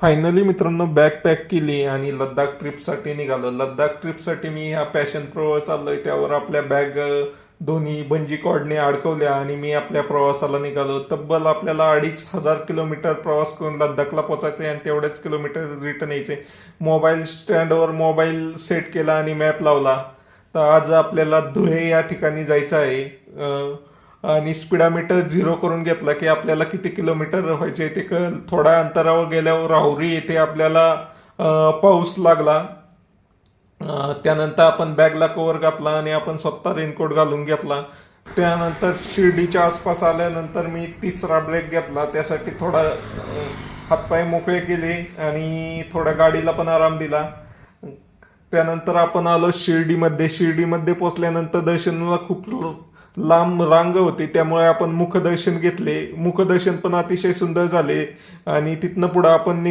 Finally मित्रांनो bag pack केली आणि लद्दाख ट्रिपसाठी निघालो. लद्दाख ट्रिपसाठी मी ह्या पॅशन प्रोवर चाललोय. त्यावर आपल्या बॅग दोन्ही बंजी कॉर्डने अडकवल्या आणि मी आपल्या प्रवासाला निघालो. तब्बल आपल्याला 2500 किलोमीटर प्रवास करून लद्दाखला पोहोचायचे आणि तेवढेच किलोमीटर रिटर्न यायचे. मोबाईल स्टँडवर मोबाईल सेट केला आणि मॅप लावला. तर आज आपल्याला धुळे या ठिकाणी जायचं आहे. आणि स्पीडामीटर 0 करून घेतला की आपल्याला किती किलोमीटर व्हायचे ते कळेल. थोड्या अंतरावर गेल्यावर राहुरी येथे आपल्याला पाऊस लागला. त्यानंतर आपण बॅगला कव्हर घातला आणि आपण स्वतः रेनकोट घालून घेतला. त्यानंतर शिर्डीच्या आसपास आल्यानंतर मी तिसरा ब्रेक घेतला. त्यासाठी थोडा हातपाय मोकळे केले आणि थोड्या गाडीला पण आराम दिला. त्यानंतर आपण आलो शिर्डीमध्ये. शिर्डीमध्ये पोहोचल्यानंतर दर्शनाला खूप लांब रांग होती, त्यामुळे आपण मुखदर्शन घेतले. मुखदर्शन पण अतिशय सुंदर झाले आणि तिथनं पुढे आपण